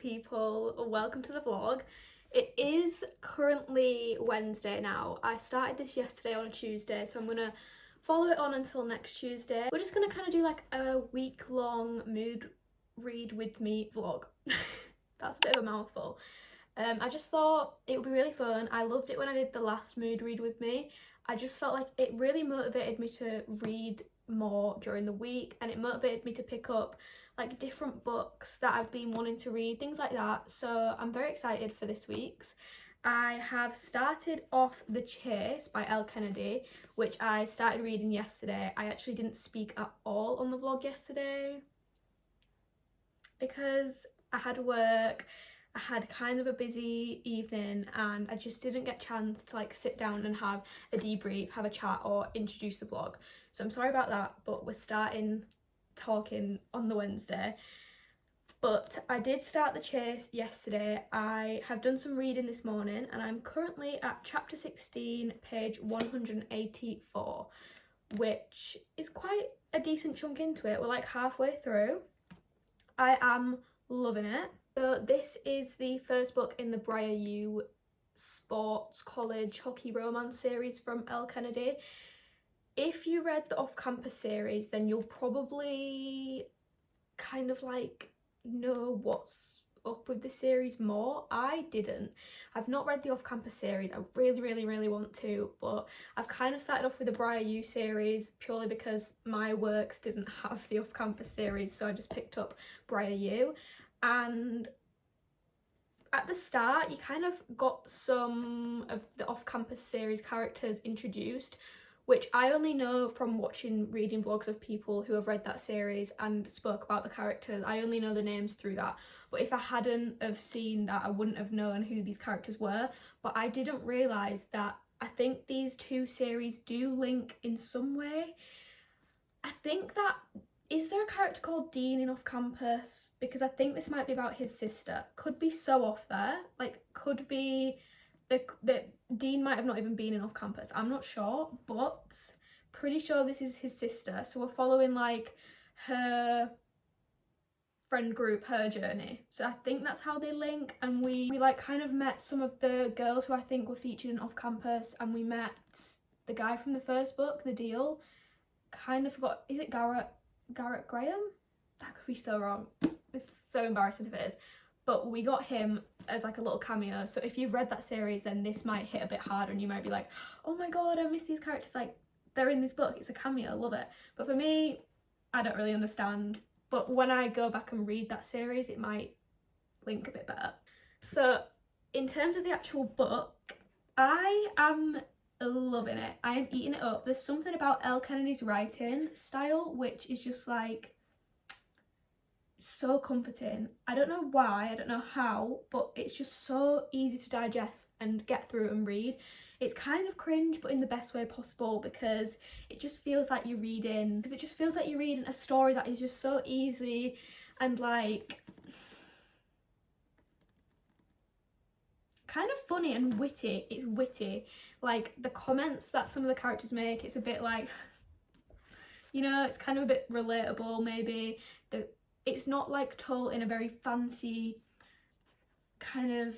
People, welcome to the vlog. It is currently Wednesday now. I started this yesterday on a Tuesday, so I'm gonna follow it on until next Tuesday. We're just gonna kind of do like a week-long mood read with me vlog. That's a bit of a mouthful. I just thought it would be really fun. I loved it when I did the last mood read with me. I just felt like it really motivated me to read more during the week, and it motivated me to pick up like different books that I've been wanting to read, things like that. So I'm very excited for this week's. I have started off The Chase by Elle Kennedy, which I started reading yesterday. I actually didn't speak at all on the vlog yesterday because I had work. I had kind of a busy evening and I just didn't get a chance to like sit down and have a debrief, have a chat or introduce the vlog. So I'm sorry about that, but we're starting talking on the Wednesday. But I did start The Chase yesterday. I have done some reading this morning and I'm currently at chapter 16, page 184, which is quite a decent chunk into it. We're like halfway through. I am loving it. So this is the first book in the Briar U sports college hockey romance series from Elle Kennedy. If you read the off-campus series, then you'll probably kind of like know what's up with the series more. I didn't. I've not read the off-campus series. I really want to, but I've kind of started off with the Briar U series purely because my works didn't have the off-campus series, so I just picked up Briar U. And at the start, you kind of got some of the off-campus series characters introduced, which I only know from watching reading vlogs of people who have read that series and spoke about the characters. I only know the names through that. But if I hadn't have seen that, I wouldn't have known who these characters were. But I didn't realise that I think these two series do link in some way. I think that, is there a character called Dean in Off Campus? Because I think this might be about his sister. Could be so off there. Like, could be that Dean might have not even been in Off Campus. I'm not sure, but pretty sure this is his sister. So we're following like her friend group, her journey. So I think that's how they link. And we like kind of met some of the girls who I think were featured in Off Campus, and we met the guy from the first book, The Deal. Kind of forgot, is it Garrett Graham? That could be so wrong. It's so embarrassing if it is. But we got him as like a little cameo. So if you've read that series, then this might hit a bit harder and you might be like, oh my god, I miss these characters, like they're in this book, it's a cameo, I love it. But for me, I don't really understand. But when I go back and read that series, it might link a bit better. So in terms of the actual book, I am loving it. I am eating it up. There's something about Elle Kennedy's writing style which is just like so comforting. I don't know why, I don't know how, but it's just so easy to digest and get through and read. It's kind of cringe, but in the best way possible, because it just feels like you're reading, a story that is just so easy and like kind of funny and witty. It's witty. Like the comments that some of the characters make, it's a bit like, you know, it's kind of a bit relatable maybe. It's not like told in a very fancy kind of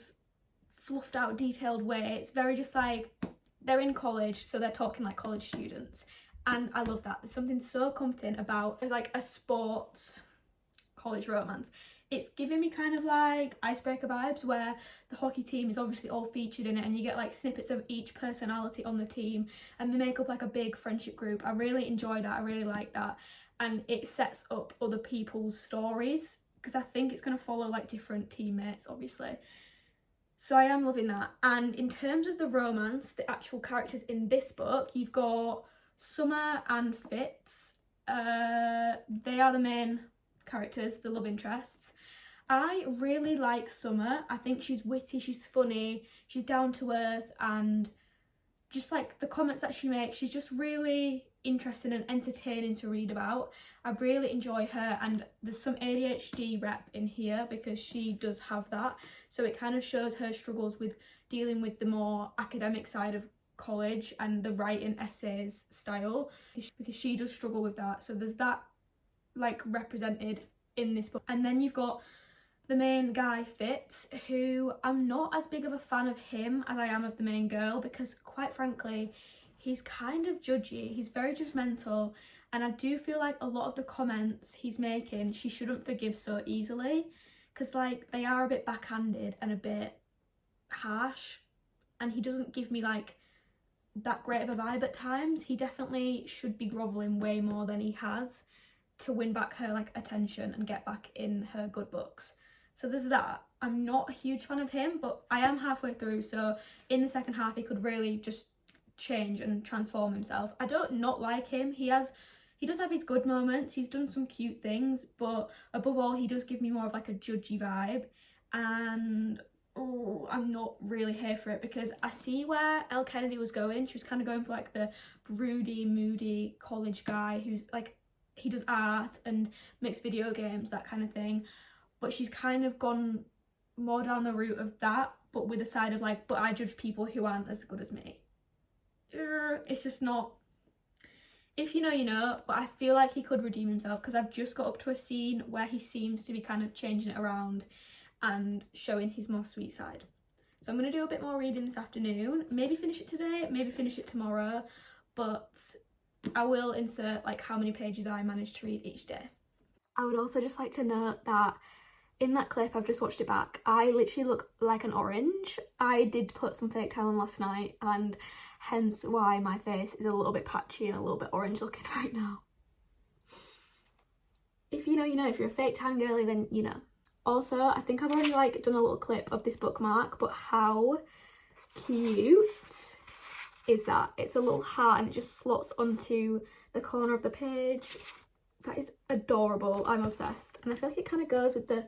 fluffed out detailed way. It's very just like, they're in college, so they're talking like college students, and I love that. There's something so comforting about like a sports college romance. It's giving me kind of like Icebreaker vibes, where the hockey team is obviously all featured in it and you get like snippets of each personality on the team and they make up like a big friendship group. I really enjoy that. I really like that. and it sets up other people's stories, because I think it's going to follow like different teammates, obviously. So I am loving that. And in terms of the romance, the actual characters in this book, you've got Summer and Fitz. They are the main characters, the love interests. I really like Summer. I think she's witty, she's funny, she's down to earth, and just like the comments that she makes, she's just really interesting and entertaining to read about. I really enjoy her, and there's some ADHD rep in here because she does have that, so it kind of shows her struggles with dealing with the more academic side of college and the writing essays style, because she does struggle with that. So there's that like represented in this book. And then you've got the main guy, Fitz, who I'm not as big of a fan of him as I am of the main girl, because quite frankly, he's kind of judgy, he's very judgmental, and I do feel like a lot of the comments he's making, she shouldn't forgive so easily, because like they are a bit backhanded and a bit harsh, and he doesn't give me like that great of a vibe at times. He definitely should be grovelling way more than he has to win back her like attention and get back in her good books. So there's that. I'm not a huge fan of him, but I am halfway through, so in the second half he could really just change and transform himself. I don't not like him. He does have his good moments, he's done some cute things, but above all he does give me more of like a judgy vibe, and I'm not really here for it, because I see where Elle Kennedy was going. She was kind of going for like the broody, moody college guy who's like, he does art and makes video games, that kind of thing, but she's kind of gone more down the route of that, but with a side of like, but I judge people who aren't as good as me. It's just not, if you know, you know, but I feel like he could redeem himself, because I've just got up to a scene where he seems to be kind of changing it around and showing his more sweet side. So I'm going to do a bit more reading this afternoon, maybe finish it today, maybe finish it tomorrow, but I will insert like how many pages I managed to read each day. I would also just like to note that in that clip, I've just watched it back, I literally look like an orange. I did put some fake tan on last night, and hence why my face is a little bit patchy and a little bit orange looking right now. If you know, you know. If you're a fake tan girly, then you know. Also, I think I've already like done a little clip of this bookmark, but how cute is that? It's a little heart and it just slots onto the corner of the page. That is adorable. I'm obsessed, and I feel like it kind of goes with the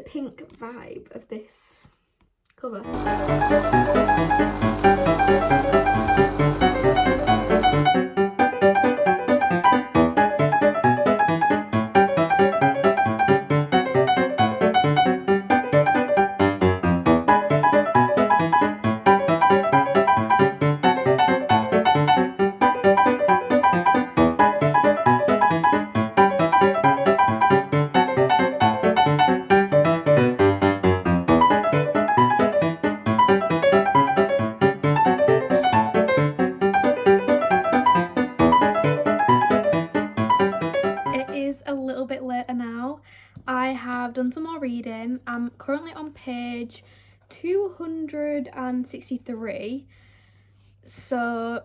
pink vibe of this cover. Done some more reading. I'm currently on page 263, so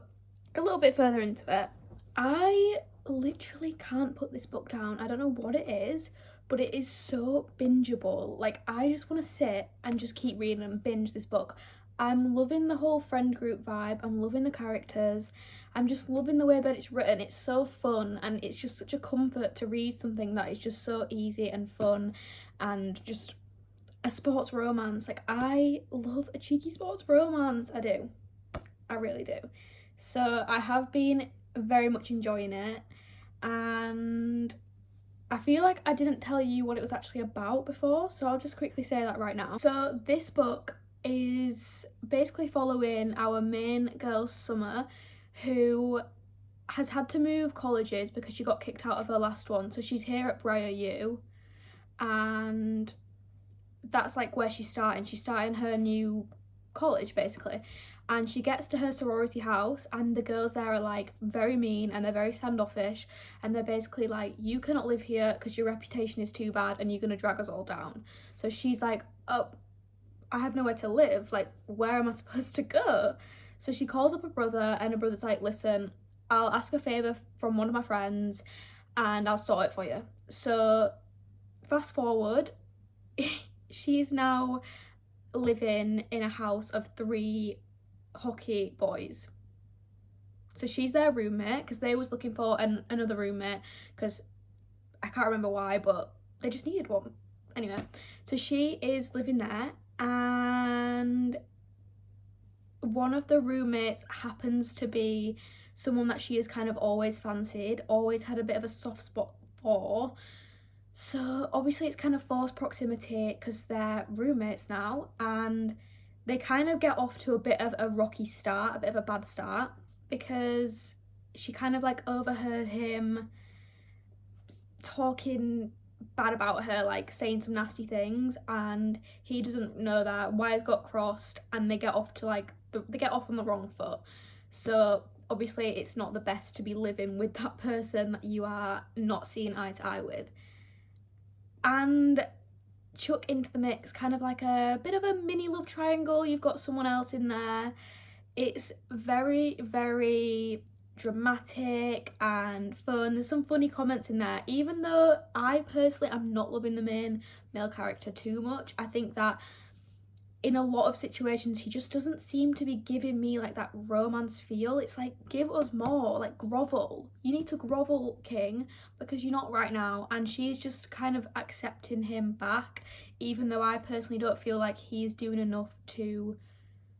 a little bit further into it. I literally can't put this book down. I don't know what it is, but it is so bingeable. Like, I just want to sit and just keep reading and binge this book. I'm loving the whole friend group vibe, I'm loving the characters, I'm just loving the way that it's written. It's so fun, and it's just such a comfort to read something that is just so easy and fun, and just a sports romance. Like, I love a cheeky sports romance. I do. I really do. So I have been very much enjoying it, and I feel like I didn't tell you what it was actually about before, so I'll just quickly say that right now. So this book is basically following our main girl, Summer, who has had to move colleges because she got kicked out of her last one. So she's here at Briar U, and that's like where she's starting her new college basically. And she gets to her sorority house, and the girls there are like very mean and they're very standoffish, and they're basically like, you cannot live here because your reputation is too bad and you're gonna drag us all down. So she's like, oh, I have nowhere to live, like where am I supposed to go? So she calls up her brother, and her brother's like, listen, I'll ask a favour from one of my friends. and I'll sort it for you. So fast forward, she's now living in a house of 3 hockey boys. So she's their roommate, because they was looking for another roommate, because I can't remember why, but they just needed one. Anyway, so she is living there, and one of the roommates happens to be someone that she has kind of always fancied, always had a bit of a soft spot for. So obviously it's kind of forced proximity because they're roommates now, and they kind of get off to a bit of a rocky start, a bit of a bad start, because she kind of like overheard him talking bad about her, like saying some nasty things, and he doesn't know that, wires got crossed, and they get off to like they get off on the wrong foot. So obviously it's not the best to be living with that person that you are not seeing eye to eye with. And chuck into the mix kind of like a bit of a mini love triangle. You've got someone else in there. It's very, very dramatic and fun. There's some funny comments in there, even though I personally am not loving the main male character too much. I think that in a lot of situations he just doesn't seem to be giving me like that romance feel. It's like, give us more, like grovel. You need to grovel, king, because you're not right now. And she's just kind of accepting him back, even though I personally don't feel like he's doing enough to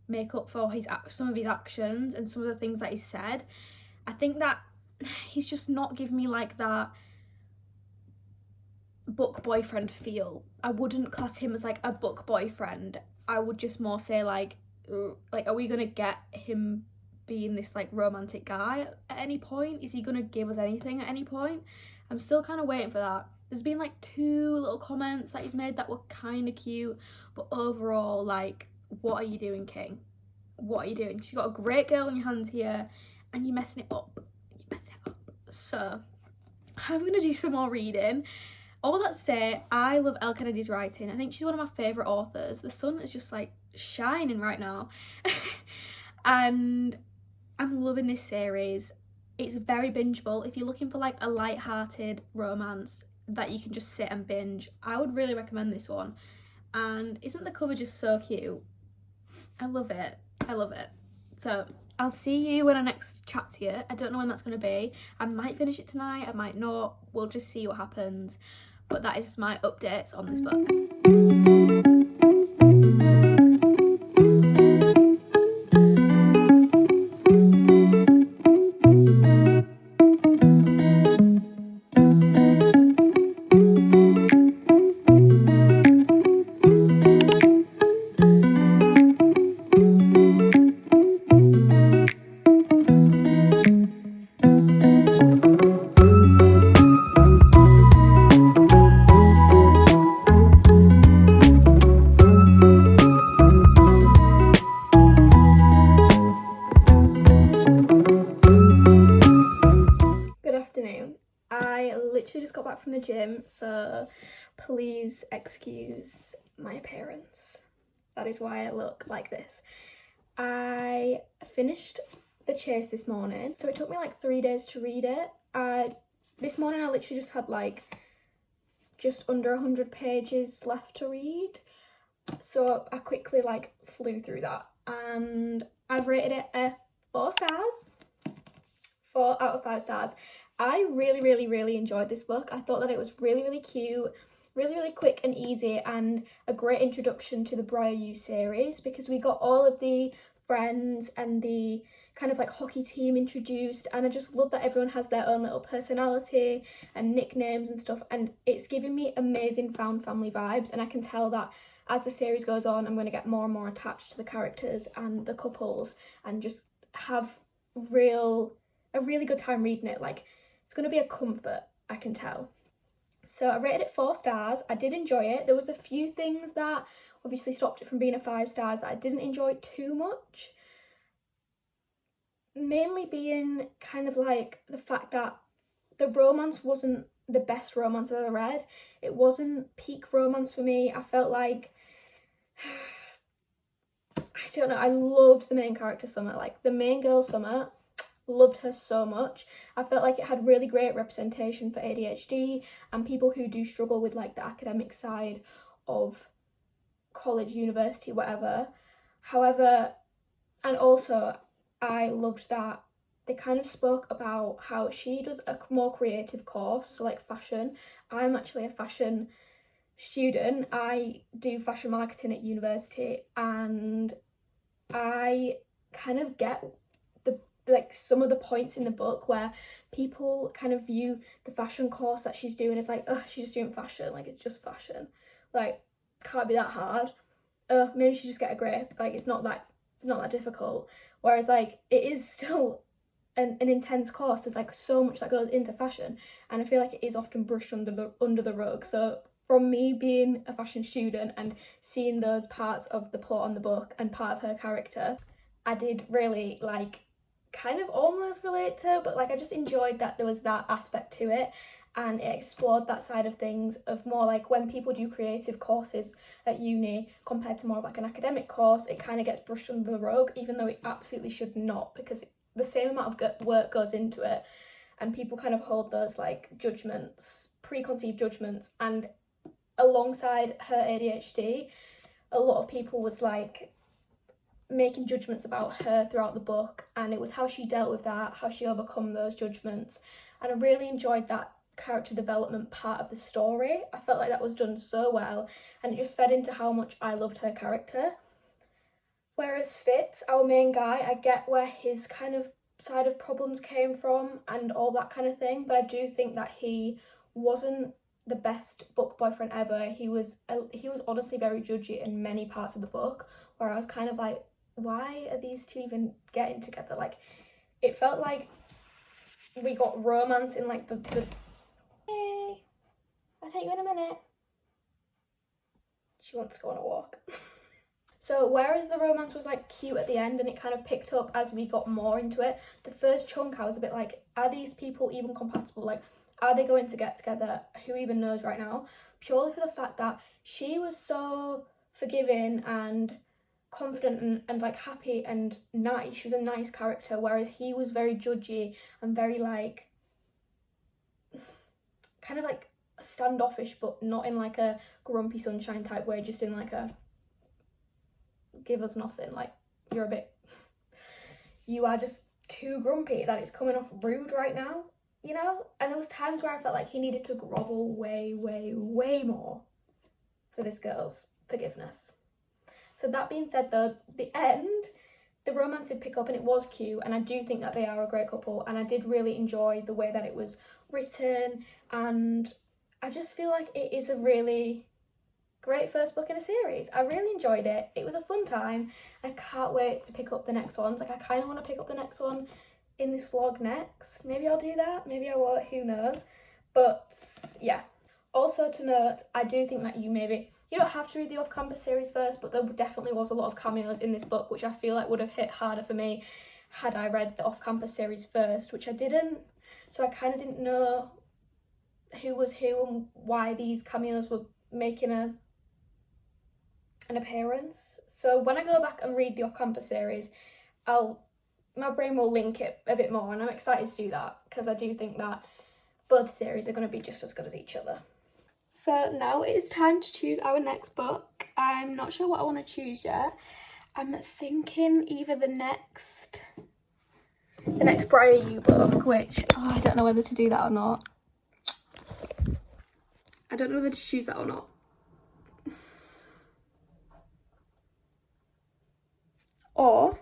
make up for some of his actions and some of the things that he said. I think that he's just not giving me like that book boyfriend feel. I wouldn't class him as like a book boyfriend. I would just more say like are we gonna get him being this like romantic guy at any point? Is he gonna give us anything at any point? I'm still kind of waiting for that. There's been like 2 little comments that he's made that were kind of cute, but overall, like, what are you doing, king? What are you doing? She's got a great girl on your hands here, and you're messing it up. You're messing it up. So I'm gonna do some more reading. All that to say, I love Elle Kennedy's writing. I think she's one of my favourite authors. The sun is just like shining right now. And I'm loving this series. It's very bingeable. If you're looking for like a light-hearted romance that you can just sit and binge, I would really recommend this one. And isn't the cover just so cute? I love it. I love it. So I'll see you when I next chat to you. I don't know when that's going to be. I might finish it tonight, I might not. We'll just see what happens. But that is my updates on this book. Just got back from the gym, so please excuse my appearance. That is why I look like this. I finished The Chase this morning, so it took me like 3 days to read it. This morning I literally just had like just under 100 pages left to read, so I quickly like flew through that, and I've rated it a 4 stars. 4 out of 5 stars. I really enjoyed this book. I thought that it was really cute, really quick and easy, and a great introduction to the Briar U series, because we got all of the friends and the kind of like hockey team introduced, and I just love that everyone has their own little personality and nicknames and stuff, and it's giving me amazing found family vibes, and I can tell that as the series goes on I'm going to get more and more attached to the characters and the couples, and just have a really good time reading it. Like, it's going to be a comfort, I can tell. So I rated it 4 stars. I did enjoy it. There was a few things that obviously stopped it from being a 5 stars that I didn't enjoy too much. Mainly being kind of like the fact that the romance wasn't the best romance I've ever read. It wasn't peak romance for me. I felt like, I don't know, I loved the main character Summer. Like, the main girl Summer, loved her so much. I felt like it had really great representation for ADHD and people who do struggle with like the academic side of college, university, whatever. However, and also I loved that they kind of spoke about how she does a more creative course, so like fashion. I'm actually a fashion student. I do fashion marketing at university, and I kind of get the like some of the points in the book where people kind of view the fashion course that she's doing as like, oh, she's just doing fashion, like it's just fashion, like can't be that hard. Maybe she just get a grip, like it's not that difficult. Whereas like it is still an intense course. There's like so much that goes into fashion, and I feel like it is often brushed under the rug. So from me being a fashion student and seeing those parts of the plot on the book and part of her character, I did really like kind of almost relate to, but like I just enjoyed that there was that aspect to it, and it explored that side of things of more like when people do creative courses at uni compared to more of like an academic course, it kind of gets brushed under the rug, even though it absolutely should not, because the same amount of work goes into it, and people kind of hold those like judgments, preconceived judgments. And alongside her ADHD, a lot of people was like making judgments about her throughout the book, and it was how she dealt with that, how she overcome those judgments. And I really enjoyed that character development part of the story. I felt like that was done so well, and it just fed into how much I loved her character. Whereas Fitz, our main guy, I get where his kind of side of problems came from and all that kind of thing, but I do think that he wasn't the best book boyfriend ever. He was honestly very judgy in many parts of the book, where I was kind of like, why are these two even getting together? Like, it felt like we got romance in like the hey, I'll take you in a minute. She wants to go on a walk. So whereas the romance was like cute at the end and it kind of picked up as we got more into it, the first chunk I was a bit like, are these people even compatible? Like, are they going to get together? Who even knows right now? Purely for the fact that she was so forgiving and confident and like happy and nice. She was a nice character, whereas he was very judgy and very like kind of like standoffish, but not in like a grumpy sunshine type way, just in like a give us nothing, like you're a bit, you are just too grumpy that it's coming off rude right now, you know? And there was times where I felt like he needed to grovel way more for this girl's forgiveness. So that being said though, the end, the romance did pick up and it was cute, and I do think that they are a great couple, and I did really enjoy the way that it was written, and I just feel like it is a really great first book in a series. I really enjoyed it. It was a fun time. I can't wait to pick up the next ones. Like I kind of want to pick up the next one in this vlog next. Maybe I'll do that, maybe I won't, who knows. But yeah. Also to note, I do think that you don't have to read the off-campus series first, but there definitely was a lot of cameos in this book, which I feel like would have hit harder for me had I read the off-campus series first, which I didn't. So I kind of didn't know who was who and why these cameos were making an appearance. So when I go back and read the off-campus series, my brain will link it a bit more, and I'm excited to do that because I do think that both series are going to be just as good as each other. So now it is time to choose our next book. I'm not sure what I want to choose yet. I'm thinking either the next Briar U book, which I don't know whether to do that or not. I don't know whether to choose that or not. Or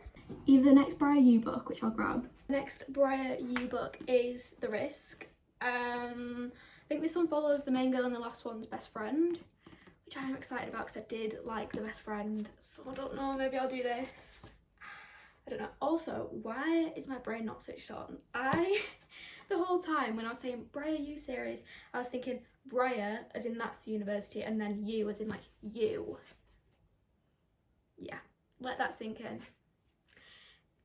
either the next Briar U book, which I'll grab. The next Briar U book is The Risk. I think this one follows the main girl and the last one's best friend, which I am excited about because I did like the best friend. So I don't know, maybe I'll do this. I don't know. Also, why is my brain not switched on? The whole time when I was saying Briar U series, I was thinking Briar as in that's the university, and then U as in like you. Yeah, let that sink in.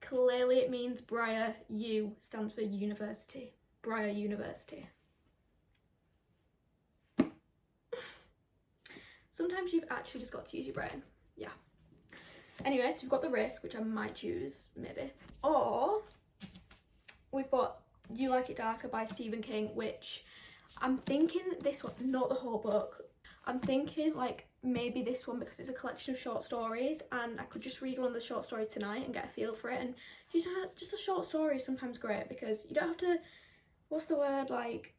Clearly it means Briar U stands for university. Briar University. Sometimes you've actually just got to use your brain. Yeah. Anyway, so we've got The Risk, which I might choose, maybe. Or we've got You Like It Darker by Stephen King, which I'm thinking this one, not the whole book. I'm thinking like maybe this one because it's a collection of short stories, and I could just read one of the short stories tonight and get a feel for it. And just a short story is sometimes great because you don't have to, what's the word, like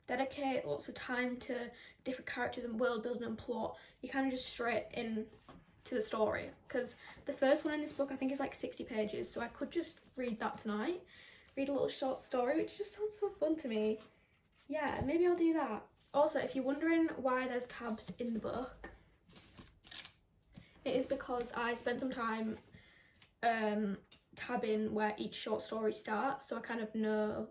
dedicate lots of time to different characters and world building and plot. You kind of just straight in to the story, because the first one in this book I think is like 60 pages, so I could just read that tonight, read a little short story, which just sounds so fun to me. Yeah, maybe I'll do that. Also, if you're wondering why there's tabs in the book, it is because I spent some time tabbing where each short story starts, so I kind of know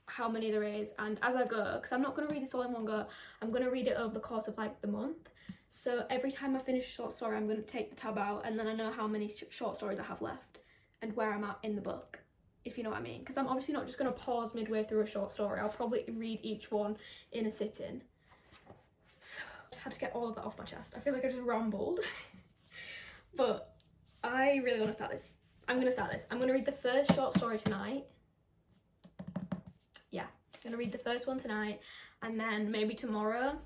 how many there is, and as I go, because I'm not going to read this all in one go, I'm going to read it over the course of like the month. So every time I finish a short story, I'm going to take the tab out, and then I know how many short stories I have left and where I'm at in the book, if you know what I mean. Because I'm obviously not just going to pause midway through a short story. I'll probably read each one in a sitting. So I just had to get all of that off my chest. I feel like I just rambled. But I really want to start this. I'm going to start this. I'm going to read the first short story tonight. Yeah, I'm going to read the first one tonight, and then maybe tomorrow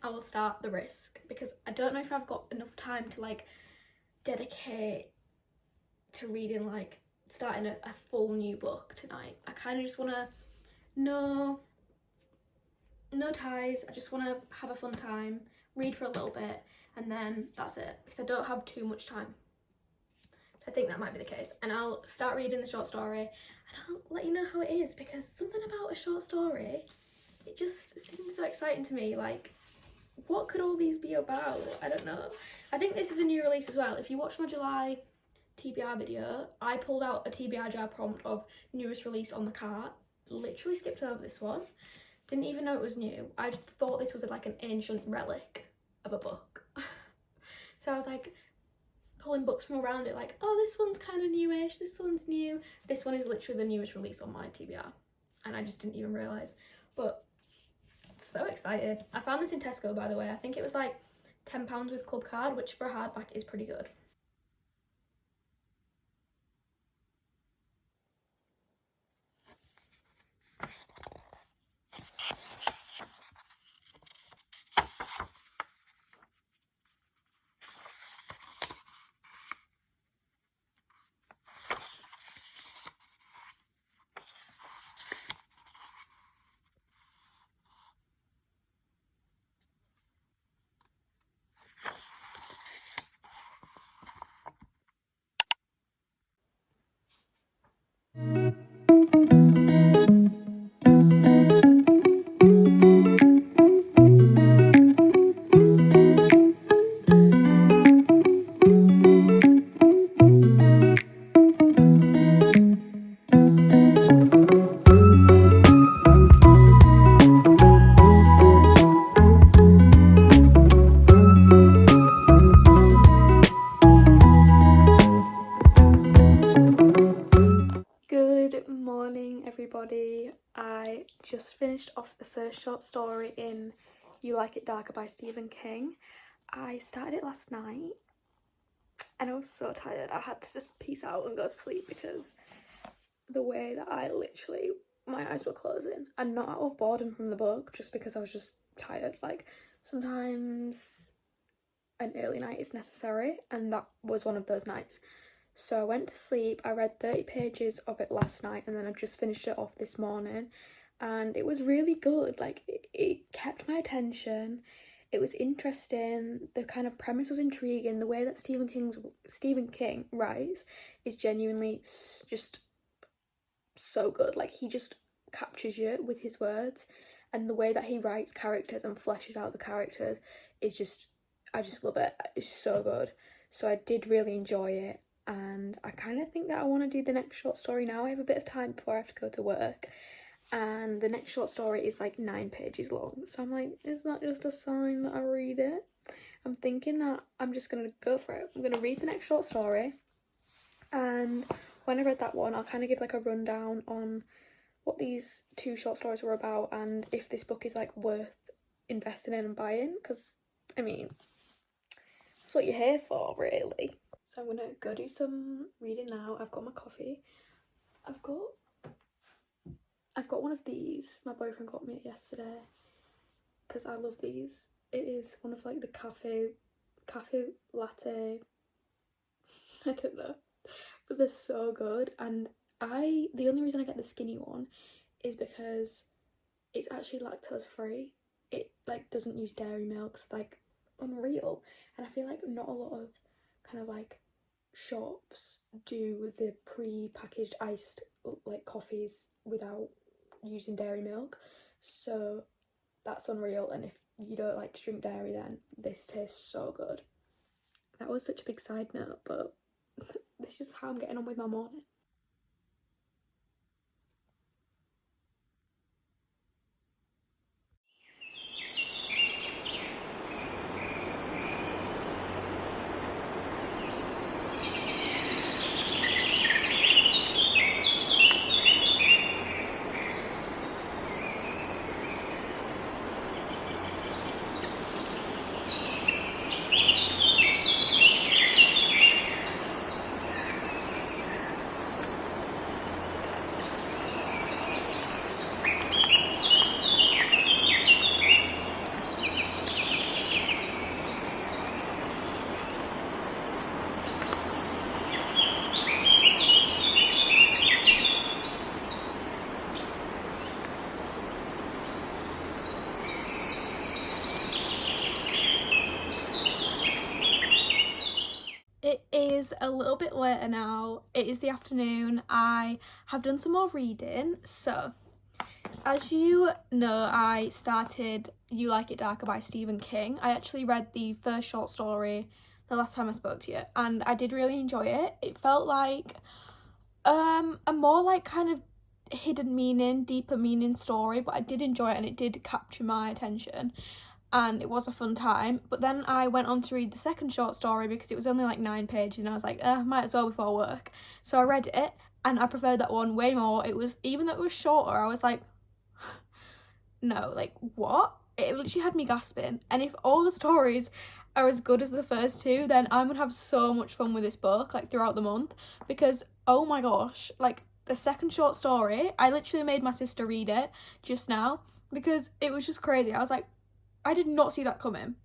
I will start The Risk, because I don't know if I've got enough time to like dedicate to reading, like starting a full new book tonight. I kind of just want to, no ties, I just want to have a fun time, read for a little bit, and then that's it, because I don't have too much time. So I think that might be the case, and I'll start reading the short story and I'll let you know how it is, because something about a short story, it just seems so exciting to me. Like, what could all these be about? I don't know. I think this is a new release as well. If you watch my July TBR video, I pulled out a TBR jar prompt of newest release on the cart. Literally skipped over this one. Didn't even know it was new. I just thought this was like an ancient relic of a book. So I was like pulling books from around it, like, oh, this one's kind of newish, this one's new. This one is literally the newest release on my TBR, and I just didn't even realise. But so excited. I found this in Tesco, by the way. I think it was like £10 with club card, which for a hardback is pretty good. Good morning, everybody. I just finished off the first short story in You Like It Darker by Stephen King. I started it last night and I was so tired. I had to just peace out and go to sleep, because the way that I literally, my eyes were closing, and not out of boredom from the book, just because I was just tired. Like, sometimes an early night is necessary, and that was one of those nights. So I went to sleep. I read 30 pages of it last night, and then I just finished it off this morning, and it was really good. Like, it kept my attention. It was interesting. The kind of premise was intriguing. The way that Stephen King writes is genuinely just so good. Like, he just captures you with his words, and the way that he writes characters and fleshes out the characters is just, I just love it. It's so good. So I did really enjoy it, and I kind of think that I want to do the next short story now. I have a bit of time before I have to go to work, and the next short story is like 9 pages long. So I'm like, is that just a sign that I read it? I'm thinking that I'm just going to go for it. I'm going to read the next short story, and when I read that one, I'll kind of give like a rundown on what these 2 short stories were about, and if this book is like worth investing in and buying, because I mean, that's what you're here for, really. So I'm gonna go do some reading now. I've got my coffee. I've got one of these. My boyfriend got me it yesterday because I love these. It is one of like the cafe latte. I don't know, but they're so good. And the only reason I get the skinny one is because it's actually lactose free. It like doesn't use dairy milk, so like unreal. And I feel like not a lot of kind of like shops do the pre-packaged iced like coffees without using dairy milk, so that's unreal. And if you don't like to drink dairy, then this tastes so good. That was such a big side note, but this is just how I'm getting on with my morning. It is a little bit later now. It is the afternoon. I have done some more reading. So, as you know, I started You Like It Darker by Stephen King. I actually read the first short story the last time I spoke to you, and I did really enjoy it. It felt like a more like kind of hidden meaning, deeper meaning story, but I did enjoy it and it did capture my attention. And it was a fun time. But then I went on to read the second short story because it was only like 9 pages and I was like, might as well before work. So I read it and I preferred that one way more. It was, even though it was shorter, I was like, no, like what? It literally had me gasping. And if all the stories are as good as the first two, then I'm gonna have so much fun with this book like throughout the month, because oh my gosh, like the second short story, I literally made my sister read it just now because it was just crazy. I was like, I did not see that coming.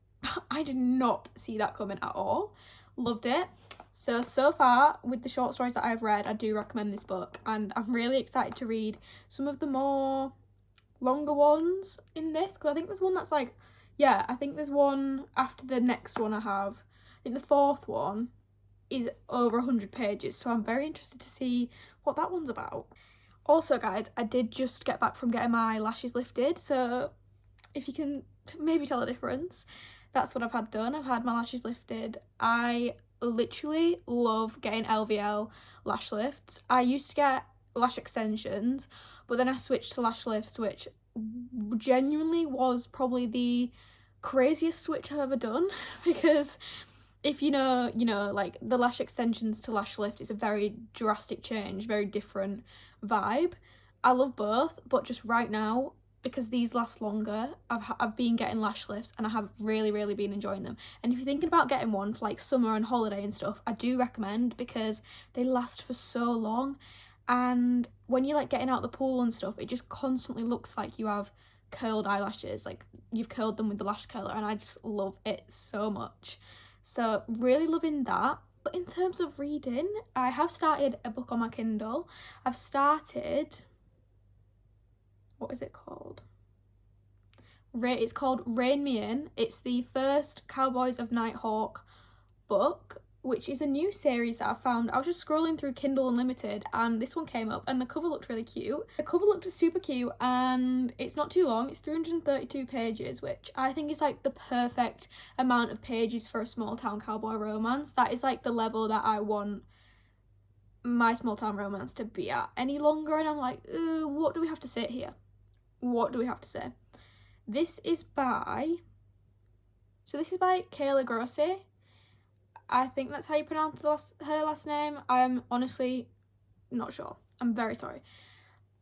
I did not see that coming at all. Loved it. So far, with the short stories that I've read, I do recommend this book. And I'm really excited to read some of the more longer ones in this. Because I think there's one that's like, yeah, I think there's one after the next one I have. I think the fourth one is over 100 pages. So I'm very interested to see what that one's about. Also, guys, I did just get back from getting my lashes lifted. So if you can maybe tell the difference, that's what I've had done. I've had my lashes lifted. I literally love getting LVL lash lifts. I used to get lash extensions, but then I switched to lash lifts, which genuinely was probably the craziest switch I've ever done, because if you know, like the lash extensions to lash lift is a very drastic change, very different vibe. I love both, but just right now, because these last longer, I've been getting lash lifts and I have really been enjoying them. And if you're thinking about getting one for like summer and holiday and stuff, I do recommend, because they last for so long. And when you're like getting out the pool and stuff, it just constantly looks like you have curled eyelashes, like you've curled them with the lash curler, and I just love it so much. So really loving that. But in terms of reading, I have started a book on my Kindle. I've started, what is it called? It's called Rein Me In. It's the first Cowboys of Nighthawk book, which is a new series that I found. I was just scrolling through Kindle Unlimited and this one came up and the cover looked really cute. The cover looked super cute and it's not too long. It's 332 pages, which I think is like the perfect amount of pages for a small town cowboy romance. That is like the level that I want my small town romance to be at. Any longer and I'm like, what do we have to say here? What do we have to say? This is by Kayla Grossi. I think that's how you pronounce her last name. I'm honestly not sure. I'm very sorry.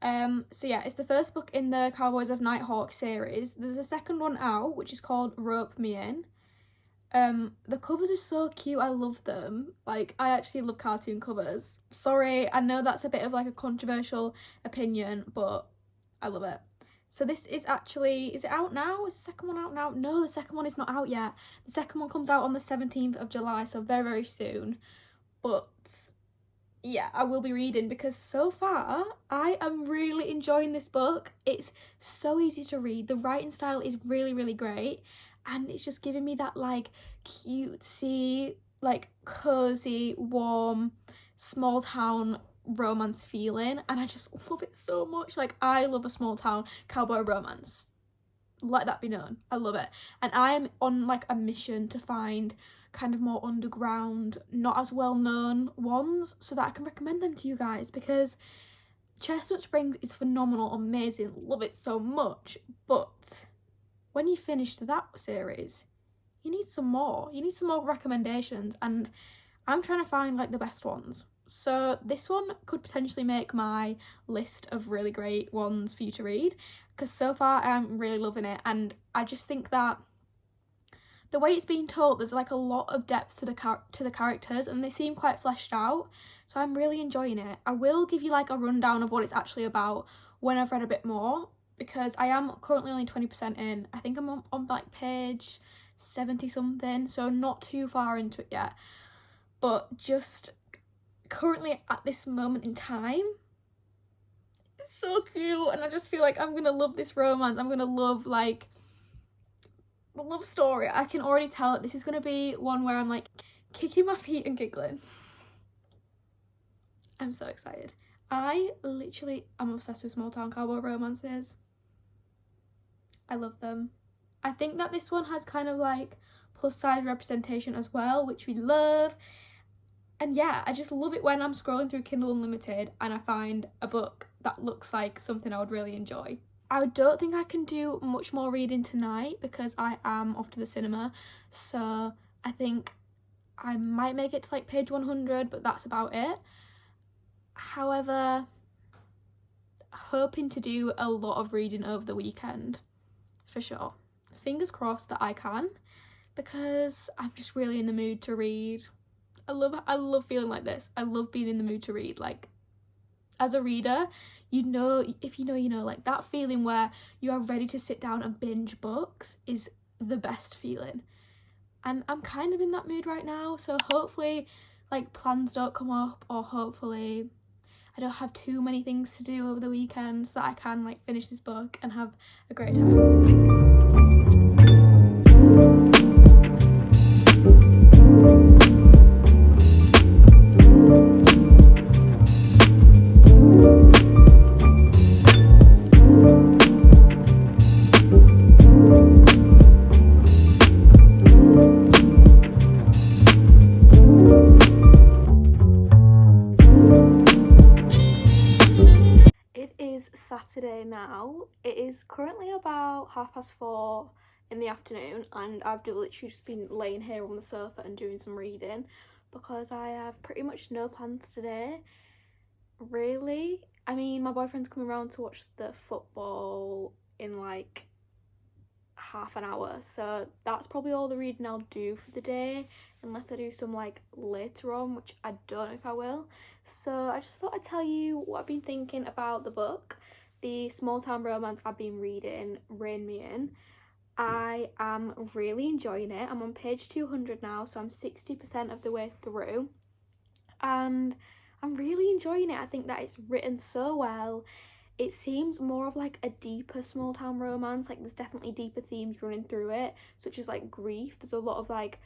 So yeah, it's the first book in the Cowboys of Nighthawk series. There's a second one out, which is called Rope Me In. The covers are so cute. I love them. Like, I actually love cartoon covers. Sorry, I know that's a bit of like a controversial opinion, but I love it. So this is actually, is it out now? Is the second one out now? No, the second one is not out yet. The second one comes out on the 17th of July, so very, very soon. But yeah, I will be reading because so far I am really enjoying this book. It's so easy to read. The writing style is really, really great. And it's just giving me that like cutesy, like cozy, warm, small town romance feeling. And I just love it so much. Like, I love a small town cowboy romance. Let that be known. I love it. And I am on like a mission to find kind of more underground, not as well known ones so that I can recommend them to you guys, because Chestnut Springs is phenomenal, amazing, love it so much, but when you finish that series, you need some more. You need some more recommendations, and I'm trying to find like the best ones. So this one could potentially make my list of really great ones for you to read, because so far I'm really loving it, and I just think that the way it's being told, there's like a lot of depth to the characters, and they seem quite fleshed out, so I'm really enjoying it. I will give you like a rundown of what it's actually about when I've read a bit more, because I am currently only 20% in. I think I'm on like page 70 something, so not too far into it yet, but just currently at this moment in time, it's so cute, and I just feel like I'm gonna love this romance. I'm gonna love like the love story. I can already tell that this is gonna be one where I'm like kicking my feet and giggling. I'm so excited. I literally am obsessed with small town cowboy romances. I love them. I think that this one has kind of like plus size representation as well, which we love. And yeah, I just love it when I'm scrolling through Kindle Unlimited and I find a book that looks like something I would really enjoy. I don't think I can do much more reading tonight because I am off to the cinema, so I think I might make it to like page 100, but that's about it. However, hoping to do a lot of reading over the weekend, for sure. Fingers crossed that I can, because I'm just really in the mood to read. I love feeling like this. I love being in the mood to read. Like, as a reader, you know, if you know, you know, like that feeling where you are ready to sit down and binge books is the best feeling. And I'm kind of in that mood right now, so hopefully like plans don't come up, or hopefully I don't have too many things to do over the weekend, so that I can like finish this book and have a great time. Saturday now. It is currently about 4:30 in the afternoon, and I've literally just been laying here on the sofa and doing some reading because I have pretty much no plans today, really. I mean, my boyfriend's coming around to watch the football in like half an hour, so that's probably all the reading I'll do for the day, unless I do some like later on, which I don't know if I will. So I just thought I'd tell you what I've been thinking about the book, the small town romance I've been reading, Rein Me In. I am really enjoying it. I'm on page 200 now, so I'm 60% of the way through, and I'm really enjoying it. I think that it's written so well. It seems more of like a deeper small town romance. Like, there's definitely deeper themes running through it, such as like grief. There's a lot of like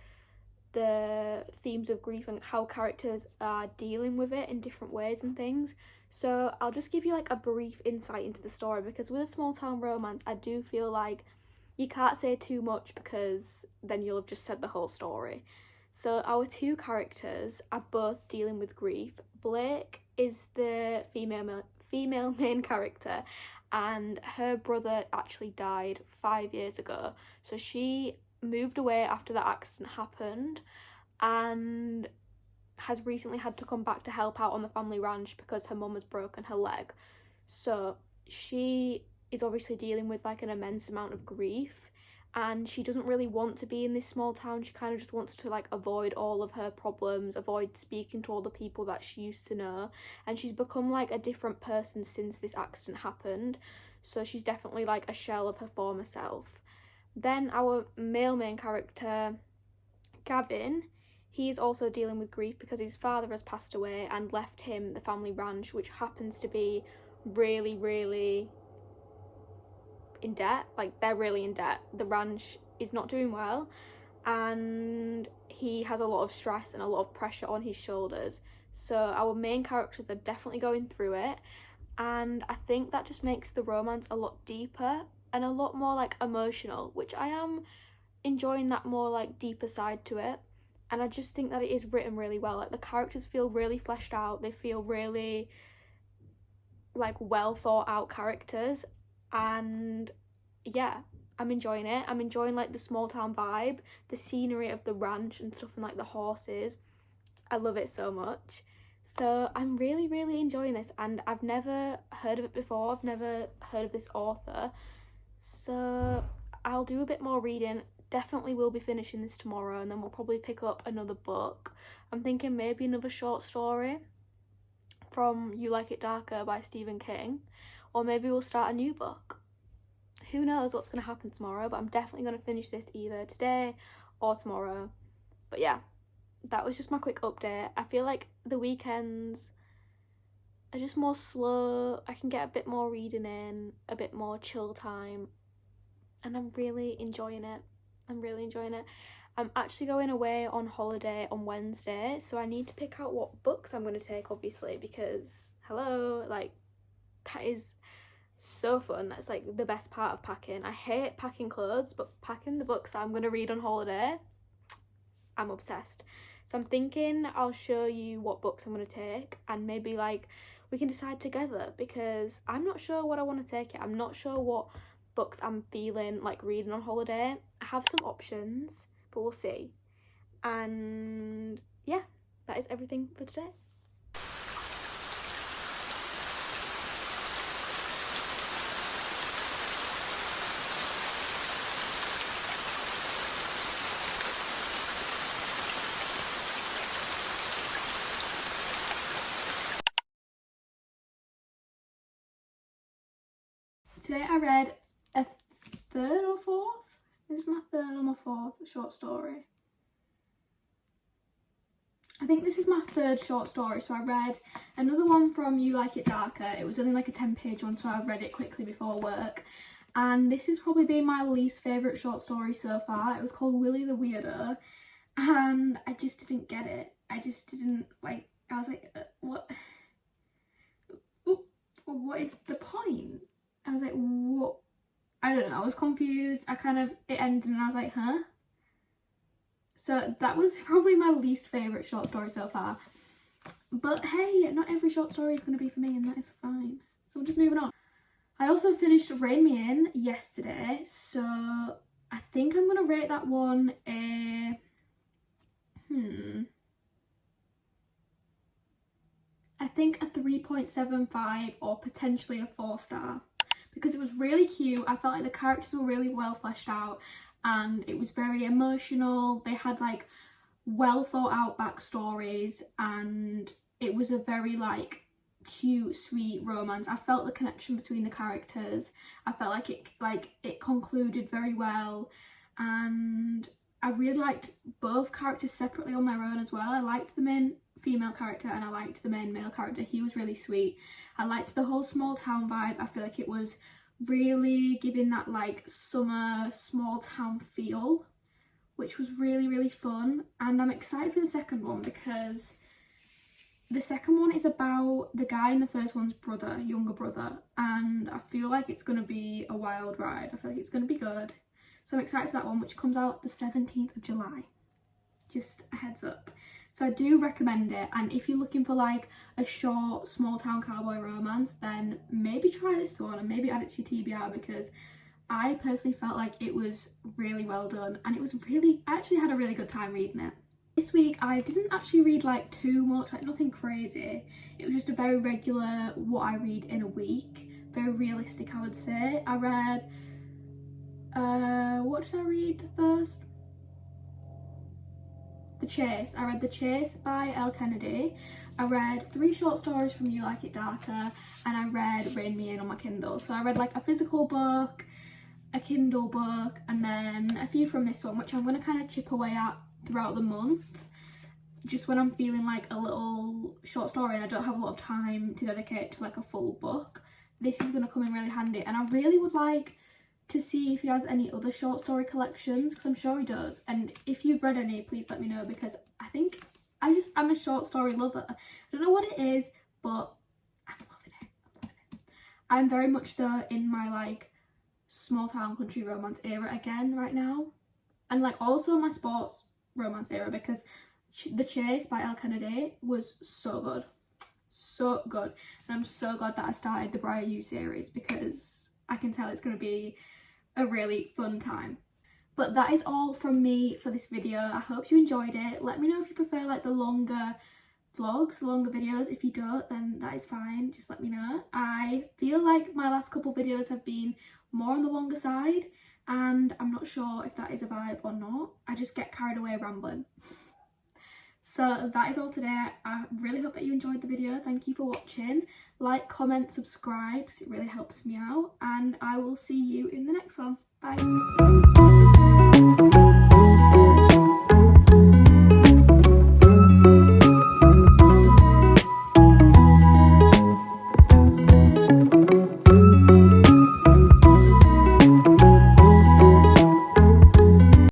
the themes of grief and how characters are dealing with it in different ways and things. So I'll just give you like a brief insight into the story, because with a small town romance, I do feel like you can't say too much because then you'll have just said the whole story. So our two characters are both dealing with grief. Blake is the female main character, and her brother actually died 5 years ago, so she moved away after that accident happened and has recently had to come back to help out on the family ranch because her mum has broken her leg. So she is obviously dealing with like an immense amount of grief, and she doesn't really want to be in this small town. She kind of just wants to like avoid all of her problems, avoid speaking to all the people that she used to know, and she's become like a different person since this accident happened, so she's definitely like a shell of her former self. Then our male main character, Gavin, he's also dealing with grief because his father has passed away and left him the family ranch, which happens to be really, really in debt. Like, they're really in debt. The ranch is not doing well, and he has a lot of stress and a lot of pressure on his shoulders. So our main characters are definitely going through it, and I think that just makes the romance a lot deeper and a lot more like emotional, which I am enjoying, that more like deeper side to it. And I just think that it is written really well. Like, the characters feel really fleshed out, they feel really like well thought out characters, and yeah, I'm enjoying it. I'm enjoying like the small town vibe, the scenery of the ranch and stuff, and like the horses. I love it so much. So I'm really, really enjoying this, and I've never heard of it before. I've never heard of this author, so I'll do a bit more reading. Definitely will be finishing this tomorrow, and then we'll probably pick up another book. I'm thinking maybe another short story from You Like It Darker by Stephen King, or maybe we'll start a new book. Who knows what's going to happen tomorrow, but I'm definitely going to finish this either today or tomorrow. But yeah, that was just my quick update. I feel like the weekends are just more slow. I can get a bit more reading in, a bit more chill time, and I'm really enjoying it. I'm actually going away on holiday on Wednesday, so I need to pick out what books I'm going to take, obviously, because hello, like, that is so fun. That's like the best part of packing. I hate packing clothes, but packing the books that I'm going to read on holiday, I'm obsessed. So I'm thinking I'll show you what books I'm going to take, and maybe like we can decide together, because I'm not sure what I want to take yet. I'm not sure what books I'm feeling like reading on holiday. I have some options, but we'll see. And yeah, that is everything for today. Today I read a third or fourth? This is my third or my fourth short story. I think this is my third short story. So I read another one from You Like It Darker. It was only like a 10-page one, so I read it quickly before work. And this has probably been my least favourite short story so far. It was called Willy the Weirdo, and I just didn't get it. I just didn't like, I was like, what? Ooh, what is the point? I was like, what? I don't know, I was confused. It ended and I was like, huh? So that was probably my least favourite short story so far. But hey, not every short story is going to be for me, and that is fine. So we're just moving on. I also finished Rein Me In yesterday, so I think I'm going to rate that one a... I think a 3.75 or potentially a 4-star. Because it was really cute. I felt like the characters were really well fleshed out, and it was very emotional. They had like well thought out backstories, and it was a very like cute, sweet romance. I felt the connection between the characters. I felt like it concluded very well, and I really liked both characters separately on their own as well. I liked the main female character and I liked the main male character. He was really sweet. I liked the whole small town vibe. I feel like it was really giving that like summer small town feel, which was really, really fun. And I'm excited for the second one, because the second one is about the guy in the first one's brother, younger brother, and I feel like it's going to be a wild ride. I feel like it's going to be good. So I'm excited for that one, which comes out the 17th of July. Just a heads up. So I do recommend it, and if you're looking for like a short small town cowboy romance, then maybe try this one and maybe add it to your TBR, because I personally felt like it was really well done, and I actually had a really good time reading it. This week I didn't actually read like too much, like nothing crazy. It was just a very regular what I read in a week, very realistic I would say. I read What did I read first? The Chase. I read The Chase by Elle Kennedy. I read 3 short stories from You Like It Darker, and I read Rein Me In on my Kindle. So I read like a physical book, a Kindle book, and then a few from this one, which I'm going to kind of chip away at throughout the month, just when I'm feeling like a little short story and I don't have a lot of time to dedicate to like a full book. This is going to come in really handy, and I really would like to see if he has any other short story collections, because I'm sure he does, and if you've read any, please let me know, because I think I'm a short story lover. I don't know what it is, but I'm loving it. I'm very much though in my like small town country romance era again right now, and like also my sports romance era, because The Chase by Elle Kennedy was so good, and I'm so glad that I started the Briar You series, because I can tell it's going to be a really fun time. But that is all from me for this video. I hope you enjoyed it. Let me know if you prefer like the longer vlogs, longer videos. If you don't, then that is fine, just let me know. I feel like my last couple videos have been more on the longer side, and I'm not sure if that is a vibe or not. I just get carried away rambling. So that is all today. I really hope that you enjoyed the video. Thank you for watching. Like, comment, subscribe, because it really helps me out, and I will see you in the next one. Bye.